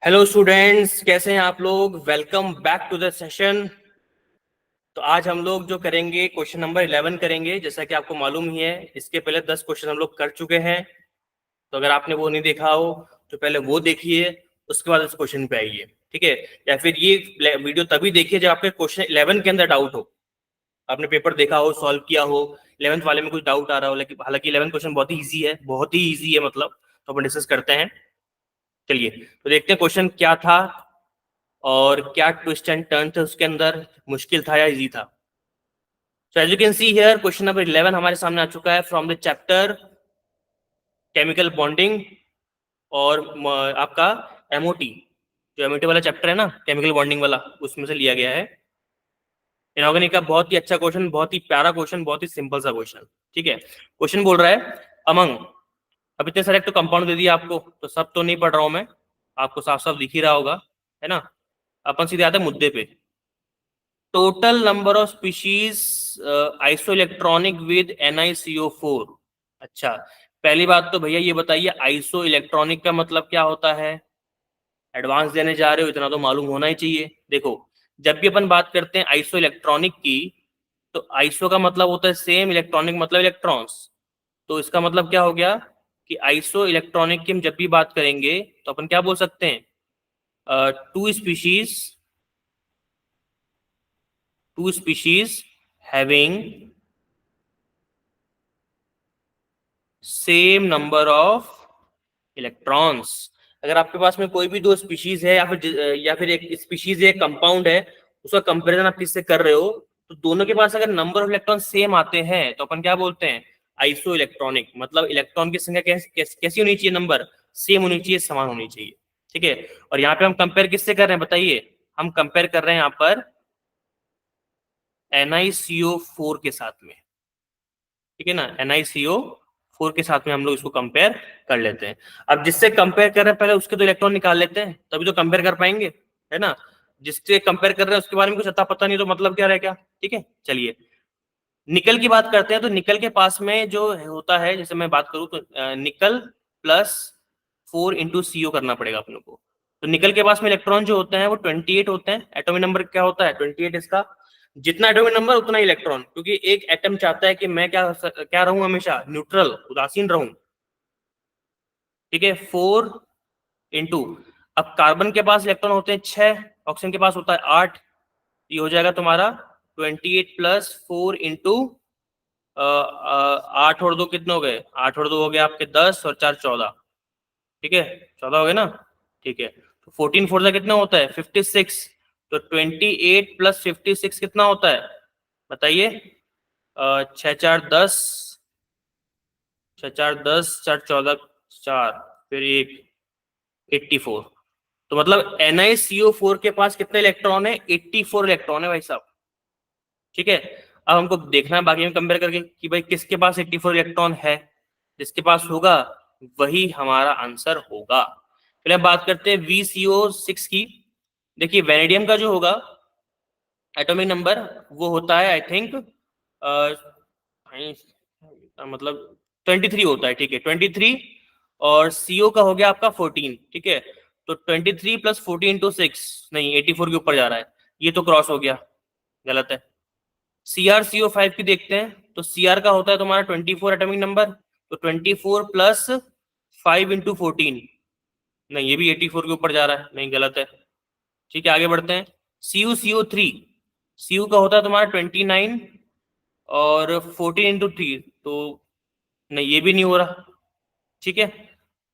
Hello students, कैसे हैं आप लोग। Welcome back to the session. तो आज हम लोग जो करेंगे क्वेश्चन नंबर 11 करेंगे। जैसा कि आपको मालूम ही है, इसके पहले 10 क्वेश्चन हम लोग कर चुके हैं। तो अगर आपने वो नहीं देखा हो तो पहले वो देखिए, उसके बाद इस क्वेश्चन पे आइए, ठीक है। या फिर ये वीडियो तभी देखिए जब आपके क्वेश्चन 11 के अंदर डाउट हो, आपने पेपर देखा हो, सॉल्व किया हो, 11th वाले में कुछ डाउट आ रहा हो। लेकिन हालांकि 11 क्वेश्चन बहुत ही ईजी है, बहुत ही ईजी है मतलब। तो अपन डिस्कस करते हैं। चलिए तो देखते हैं क्वेश्चन क्या था और क्या ट्विस्ट एंड टर्न थे उसके अंदर, मुश्किल था या इजी था। So as you can see here, question number 11 हमारे सामने आ चुका है from the chapter chemical bonding. और आपका एमओटी, जो एमओटी वाला चैप्टर है ना, केमिकल बॉन्डिंग वाला, उसमें से लिया गया है। इनऑर्गेनिक का बहुत ही अच्छा क्वेश्चन, बहुत ही प्यारा क्वेश्चन, बहुत ही सिंपल सा क्वेश्चन। ठीक है, क्वेश्चन बोल रहा है अमंग। अब इतने सारे तो कंपाउंड दे दिया आपको, तो सब तो नहीं पढ़ रहा हूं मैं, आपको साफ साफ दिख ही रहा होगा, है ना। अपन सीधे आते हैं मुद्दे पे। Total number of species isoelectronic with NiCO4। अच्छा, पहली बात तो भैया ये बताइए, आइसो इलेक्ट्रॉनिक का मतलब क्या होता है। एडवांस देने जा रहे हो, इतना तो मालूम होना ही चाहिए। देखो, जब भी अपन बात करते हैं आइसो इलेक्ट्रॉनिक की, तो आइसो का मतलब होता है सेम, इलेक्ट्रॉनिक मतलब इलेक्ट्रॉन्स। तो इसका मतलब क्या हो गया कि आइसो इलेक्ट्रॉनिक की हम जब भी बात करेंगे तो अपन क्या बोल सकते हैं, two species having same number of electrons. अगर आपके पास में कोई भी दो स्पीशीज है, या फिर एक स्पीशीज है, कंपाउंड है, उसका कंपैरिजन आप किससे कर रहे हो, तो दोनों के पास अगर नंबर ऑफ इलेक्ट्रॉन सेम आते हैं तो अपन क्या बोलते हैं, आइसो इलेक्ट्रॉनिक। मतलब इलेक्ट्रॉन की संख्या कैसी होनी चाहिए, नंबर सेम होनी चाहिए, समान होनी चाहिए। ठीक है, और यहाँ पे हम कंपेयर किससे कर रहे हैं बताइए, हम कंपेयर कर रहे हैं यहाँ पर NiCO4 के साथ में। ठीक है ना, NiCO4 के साथ में हम लोग इसको कंपेयर कर लेते हैं। अब जिससे कंपेयर कर रहे हैं पहले उसके तो इलेक्ट्रॉन निकाल लेते हैं, तभी तो कंपेयर कर पाएंगे, है ना। जिससे कंपेयर कर रहे हैं उसके बारे में कुछ अता पता नहीं, तो मतलब क्या रहेगा। ठीक है, चलिए निकल की बात करते हैं। तो निकल के पास में जो होता है, जैसे मैं बात करूं तो निकल +4 × CO करना पड़ेगा अपने को। तो निकल के पास में इलेक्ट्रॉन जो होते हैं वो 28 होते हैं। एटॉमिक नंबर क्या होता है, 28 इसका। जितना एटॉमिक नंबर उतना इलेक्ट्रॉन, क्योंकि एक एटम चाहता है कि मैं क्या क्या रहूं, हमेशा न्यूट्रल, उदासीन रहूं। ठीक है, 4 × अब कार्बन के पास इलेक्ट्रॉन होते हैं 6, ऑक्सीजन के पास होता है 8। ये हो जाएगा तुम्हारा 28 + 4 × 8 और 2 कितने हो गए, 8 और 2 हो गए आपके 10 और 4 14। ठीक है, 14 हो गए ना। ठीक है, तो 14 4 से कितना होता है 56। तो 28 + 56 कितना होता है बताइए, 6 4 10, 6 4 10, 4 14, 4 फिर 84। तो मतलब NiCO4 के पास कितने इलेक्ट्रॉन है, 84 इलेक्ट्रॉन है भाई साहब। ठीक है, अब हमको देखना है बाकी में कंपेयर करके कि भाई किसके पास 84 इलेक्ट्रॉन है। जिसके पास होगा वही हमारा आंसर होगा। पहले बात करते हैं VCO6 की। देखिए वेनेडियम का जो होगा एटॉमिक नंबर, वो होता है आई थिंक मतलब 23 होता है। ठीक है, 23। और CO का हो गया आपका 14। ठीक है, तो 23 + 14 × 6, नहीं 84 के ऊपर जा रहा है, ये तो क्रॉस हो गया, गलत है। CrCO5 की देखते हैं, तो Cr का होता है तुम्हारा 24 एटॉमिक नंबर। तो 24 + 5 × 14, नहीं ये भी 84 के ऊपर जा रहा है, नहीं गलत है। ठीक है, आगे बढ़ते हैं। CuCO3, Cu का होता है तुम्हारा 29 और 14 × 3, तो नहीं ये भी नहीं हो रहा। ठीक है,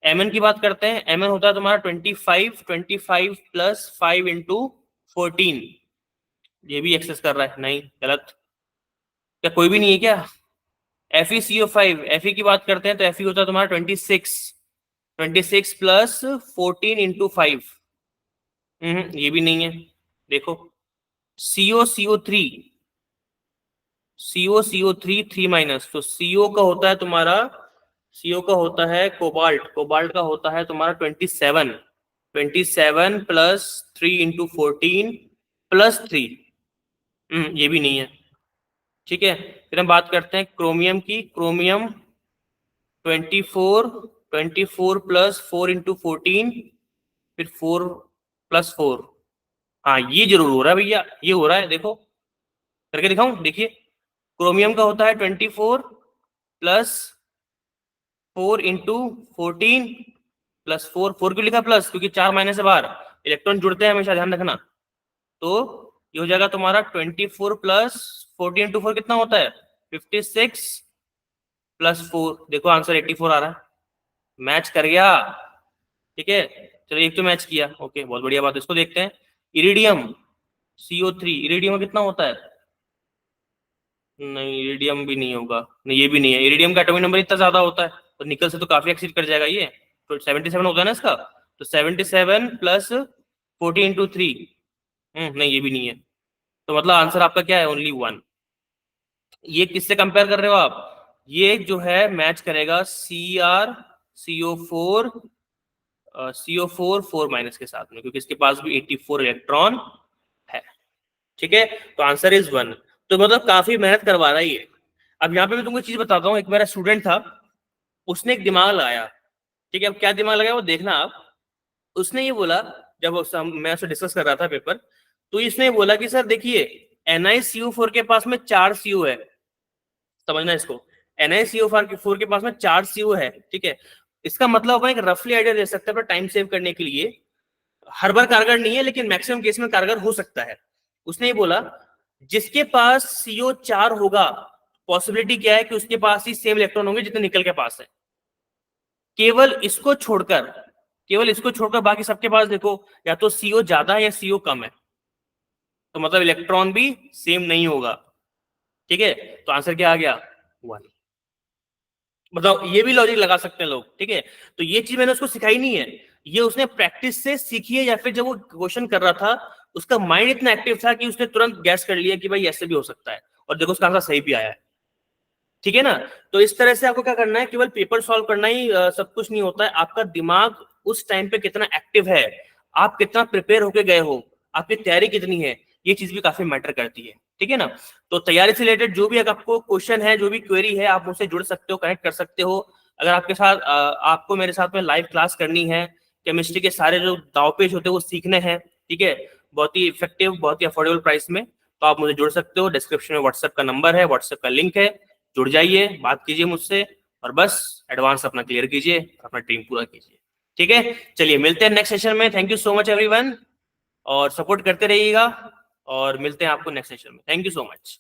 Mn की बात करते हैं। Mn होता है तुम्हारा 25, 25 + 5 × 14, ये भी एक्सेस कर रहा है, नहीं गलत। क्या कोई भी नहीं है क्या। FeCO5, Fe की बात करते हैं तो Fe होता है तुम्हारा 26, 26 + 14 × 5, ये भी नहीं है। देखो COCO3, COCO3 3-, तो CO का होता है तुम्हारा, CO का होता है कोबाल्ट, कोबाल्ट का होता है तुम्हारा 27, 27 + 3 × 14 + 3, ये भी नहीं है। ठीक है, फिर हम बात करते हैं क्रोमियम की। क्रोमियम 24, 24 + 4 × 14 फिर 4 + 4, हाँ ये जरूर हो रहा है भैया, ये हो रहा है, देखो करके दिखाऊं, देखिए क्रोमियम का होता है 24 + 4 × 14 + 4, 4 क्यों लिखा प्लस, क्योंकि 4 माइनस है बाहर, इलेक्ट्रॉन जुड़ते हैं हमेशा, ध्यान रखना। तो ये हो जाएगा तुम्हारा 24 + 14 × 4 कितना होता है, 56 + 4, देखो आंसर 84 आ रहा है, मैच कर गया। ठीक है, चलो एक तो मैच किया, ओके बहुत बढ़िया बात है। इसको देखते हैं, इरिडियम CO3, इरिडियम में कितना होता है, नहीं इरिडियम भी नहीं होगा, नहीं ये भी नहीं है, इरिडियम का एटॉमिक नंबर इतना ज्यादा होता है, तो निकल से तो काफी एक्सीड कर जाएगा ये, तो 77 होता है ना इसका, तो 77 + 40 × 3, नहीं ये भी नहीं है, तो मतलब आंसर आपका क्या है, ओनली 1। ये किससे कंपेयर कर रहे हो आप, ये जो है मैच करेगा CO4 CO4 4- के साथ में, क्योंकि इसके पास भी 84 इलेक्ट्रॉन है। ठीक है, तो आंसर इज 1। तो मतलब काफी मेहनत करवा रहा है ये। अब यहाँ पे मैं तुमको चीज बताता हूँ, एक मेरा स्टूडेंट था, उसने एक दिमाग लगाया। ठीक है, अब क्या दिमाग लगाया वो देखना आप। उसने ये बोला, जब मैं उससे डिस्कस कर रहा था पेपर, तो इसने बोला कि सर देखिए NiCO4 के पास में 4 CO है, समझना इसको, NiCO4 के पास में 4 CO है। ठीक है, इसका मतलब अपन एक रफली आइडिया दे सकते हैं अपना टाइम सेव करने के लिए, हर बार कारगर नहीं है लेकिन मैक्सिमम केस में कारगर हो सकता है। उसने ये बोला, जिसके पास CO4 होगा, पॉसिबिलिटी क्या है कि उसके पास ही सेम इलेक्ट्रॉन होंगे जितने निकल के पास है, केवल इसको छोड़कर, केवल इसको छोड़कर बाकी सबके पास देखो या तो CO ज्यादा है या CO कम है, तो मतलब इलेक्ट्रॉन भी सेम नहीं होगा। ठीक है, तो आंसर क्या आ गया, 1। बताओ, ये भी लॉजिक लगा सकते हैं लोग। ठीक है, तो ये चीज मैंने उसको सिखाई नहीं है, ये उसने प्रैक्टिस से सीखी है, या फिर जब वो क्वेश्चन कर रहा था उसका माइंड इतना एक्टिव था कि उसने तुरंत गैस कर लिया कि भाई ऐसे भी हो सकता है, और देखो उसका आंसर सही भी आया है। ठीक है ना, तो इस तरह से आपको क्या करना है, केवल पेपर सॉल्व करना ही सब कुछ नहीं होता है, आपका दिमाग उस टाइम पे कितना एक्टिव है, आप कितना प्रिपेयर होके गए हो, आपकी तैयारी कितनी है, ये चीज भी काफी मैटर करती है। ठीक है ना, तो तैयारी से रिलेटेड जो भी अगर आपको क्वेश्चन है, जो भी क्वेरी है, आप मुझसे जुड़ सकते हो, कनेक्ट कर सकते हो। अगर आपके साथ आपको मेरे साथ में लाइव क्लास करनी है, केमिस्ट्री के सारे जो दावपेच होते हैं वो सीखने हैं, ठीक है, बहुत ही इफेक्टिव, बहुत ही अफोर्डेबल प्राइस में, तो आप मुझे जुड़ सकते हो। डिस्क्रिप्शन में व्हाट्सएप का नंबर है, व्हाट्सएप का लिंक है, जुड़ जाइए, बात कीजिए मुझसे, और बस एडवांस अपना क्लियर कीजिए, अपना ड्रीम पूरा कीजिए। ठीक है, चलिए मिलते हैं नेक्स्ट सेशन में। Thank you so much everyone, और सपोर्ट करते रहिएगा, और मिलते हैं आपको नेक्स्ट सेशन में। Thank you so much.